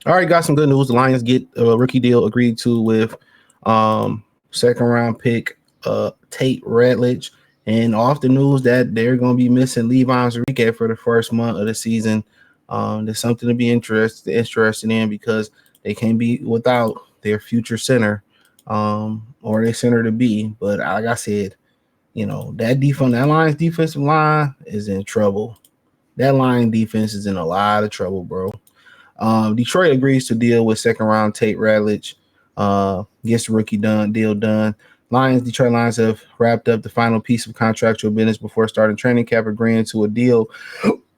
All right, got some good news. The Lions get a rookie deal agreed to with second round pick Tate Ratledge. And off the news that they're going to be missing Levi Enrique for the first month of the season. There's something to be interested in because they can't be without their future center or their center to be. But like I said, that Lions defensive line is in trouble. That line defense is in a lot of trouble, bro. Detroit agrees to deal with second round Tate Ratledge. Gets the rookie deal done. Detroit Lions have wrapped up the final piece of contractual business before starting training camp, agreeing to a deal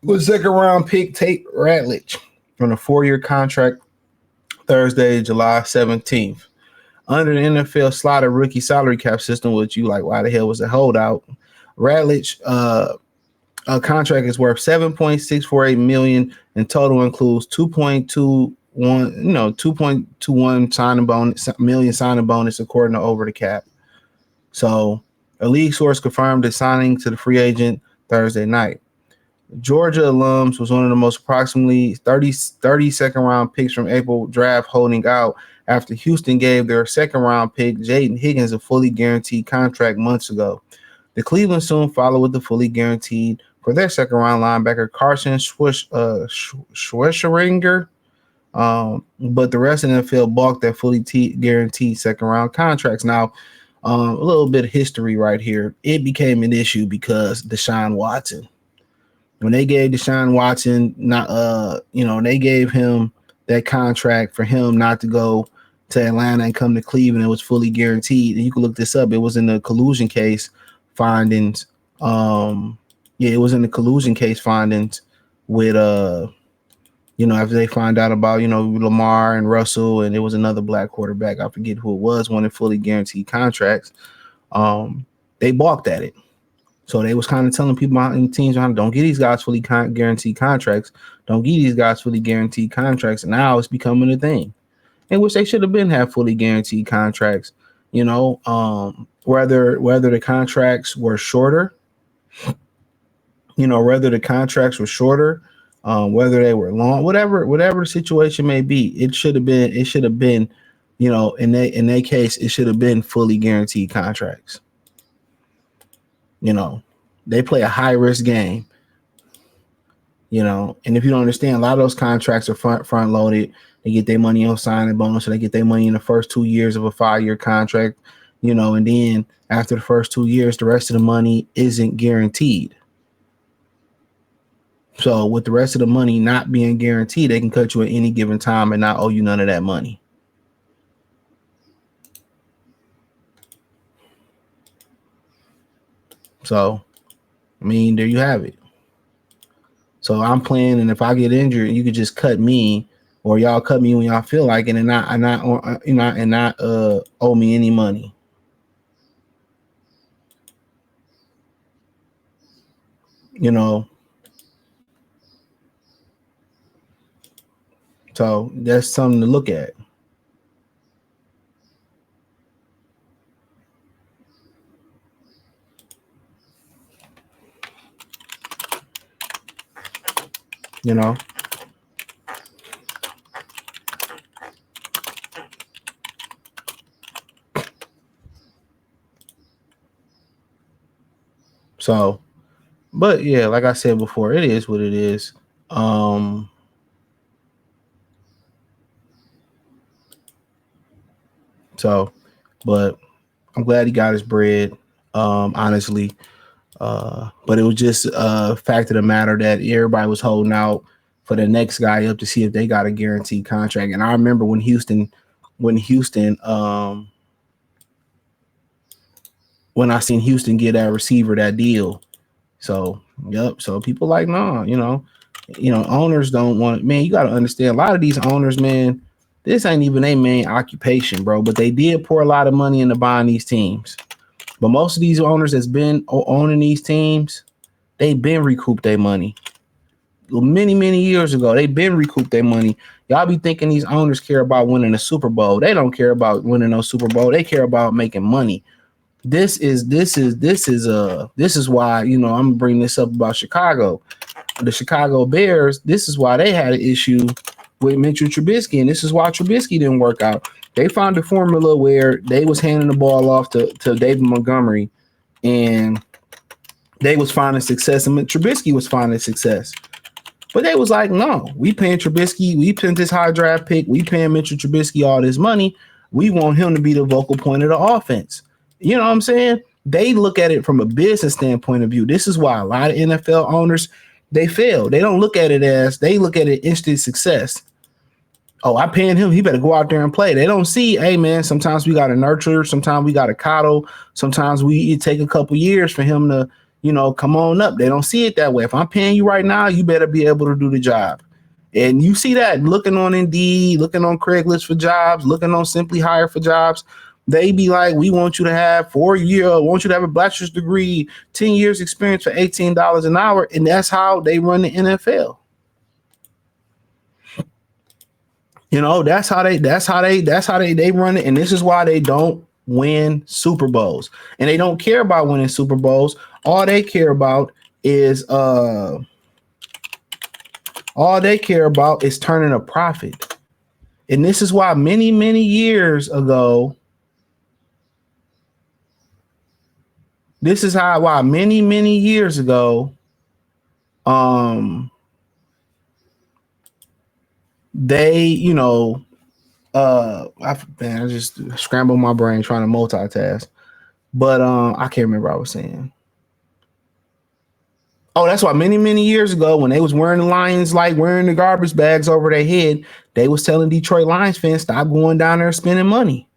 with second round pick Tate Ratledge on a 4-year contract Thursday, July 17th. Under the NFL slotted rookie salary cap system, which you like, why the hell was a holdout? Ratledge contract is worth $7.648 million in total, includes 2.21 signing bonus according to Over the Cap. So a league source confirmed the signing to the free agent Thursday night. Georgia alums was one of the most approximately 30 second round picks from April draft holding out after Houston gave their second round pick Jaden Higgins a fully guaranteed contract months ago. The Cleveland soon followed with the fully guaranteed for their second round linebacker Carson Schweringer. But the rest of the NFL balked at fully guaranteed second round contracts. Now, a little bit of history right here. It became an issue because Deshaun Watson. When they gave Deshaun Watson, they gave him that contract for him not to go to Atlanta and come to Cleveland. It was fully guaranteed. And you can look this up. It was in the collusion case findings. It was in the collusion case findings with after they find out about, Lamar and Russell, and there was another black quarterback, I forget who it was, one in fully guaranteed contracts. They balked at it. So they was kind of telling people out in teams, don't get these guys fully guaranteed contracts. Don't get these guys fully guaranteed contracts. And now it's becoming a thing, in which they should have been have fully guaranteed contracts. Whether the contracts were shorter, whether they were long, whatever the situation may be, it should have been, in their case, it should have been fully guaranteed contracts. They play a high risk game, and if you don't understand, a lot of those contracts are front loaded. They get their money on signing bonus, so they get their money in the first 2 years of a 5-year contract, and then after the first 2 years, the rest of the money isn't guaranteed. So with the rest of the money not being guaranteed, they can cut you at any given time and not owe you none of that money. So, there you have it. So I'm playing, and if I get injured, you could just cut me, or y'all cut me when y'all feel like it, and not owe me any money. So that's something to look at. So, but yeah, like I said before, it is what it is. But I'm glad he got his bread, honestly. But it was just a fact of the matter that everybody was holding out for the next guy up to see if they got a guaranteed contract. And I remember when Houston, when I seen Houston get that receiver that deal. So, yep. So people like, no, owners don't want, man, you got to understand, a lot of these owners, man, this ain't even their main occupation, bro. But they did pour a lot of money into buying these teams. But most of these owners that's been owning these teams, they've been recouped their money. Many, many years ago, they've been recouped their money. Y'all be thinking these owners care about winning a Super Bowl. They don't care about winning no Super Bowl. They care about making money. This is why, I'm gonna bring this up about Chicago. The Chicago Bears, this is why they had an issue with Mitchell Trubisky, and this is why Trubisky didn't work out. They found a formula where they was handing the ball off to David Montgomery, and they was finding success, and Trubisky was finding success. But they was like, no, we paying Trubisky, we paying this high draft pick, we paying Mitchell Trubisky all this money. We want him to be the vocal point of the offense. You know what I'm saying? They look at it from a business standpoint of view. This is why a lot of NFL owners, they fail. They don't look at it as, they look at it instant success. Oh, I paying him, he better go out there and play. They don't see, hey man, sometimes we got to nurture, sometimes we got to coddle, sometimes it take a couple years for him to, come on up. They don't see it that way. If I'm paying you right now, you better be able to do the job. And you see that looking on Indeed, looking on Craigslist for jobs, looking on Simply Hire for jobs. They be like, we want you to have 4 years, want you to have a bachelor's degree, 10 years experience for $18 an hour. And that's how they run the NFL. That's how they run it. And this is why they don't win Super Bowls. And they don't care about winning Super Bowls. All they care about is turning a profit. And this is why many, many years ago, they, I just scrambled my brain trying to multitask, but I can't remember what I was saying. Oh, that's why many, many years ago, when they was wearing the Lions, like wearing the garbage bags over their head, they was telling Detroit Lions fans, stop going down there spending money.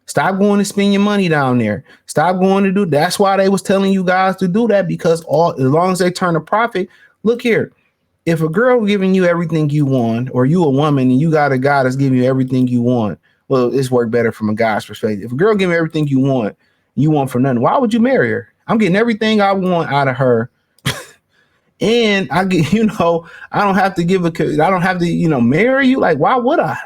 Stop going to spend your money down there. Stop going to do. That's why they was telling you guys to do that, because as long as they turn a profit, look here. If a girl giving you everything you want, or you a woman and you got a guy that's giving you everything you want, well, it's work better from a guy's perspective. If a girl giving you everything you want for nothing, why would you marry her? I'm getting everything I want out of her. And I get, I don't have to marry you. Like, why would I?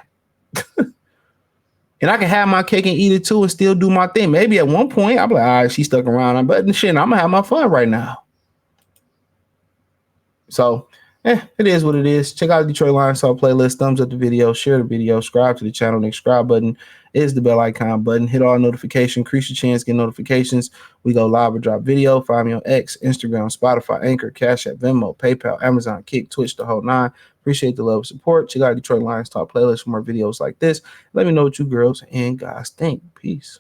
And I can have my cake and eat it too and still do my thing. Maybe at one point I'll be like, all right, she stuck around, but shit, I'm gonna have my fun right now. So it is what it is. Check out the Detroit Lions Talk playlist. Thumbs up the video, share the video, subscribe to the channel. Next subscribe button is the bell icon button. Hit all notifications, increase your chance, get notifications. We go live or drop video. Find me on X, Instagram, Spotify, Anchor, Cash App, Venmo, PayPal, Amazon, Kick, Twitch, the whole nine. Appreciate the love and support. Check out Detroit Lions Talk playlist for more videos like this. Let me know what you girls and guys think. Peace.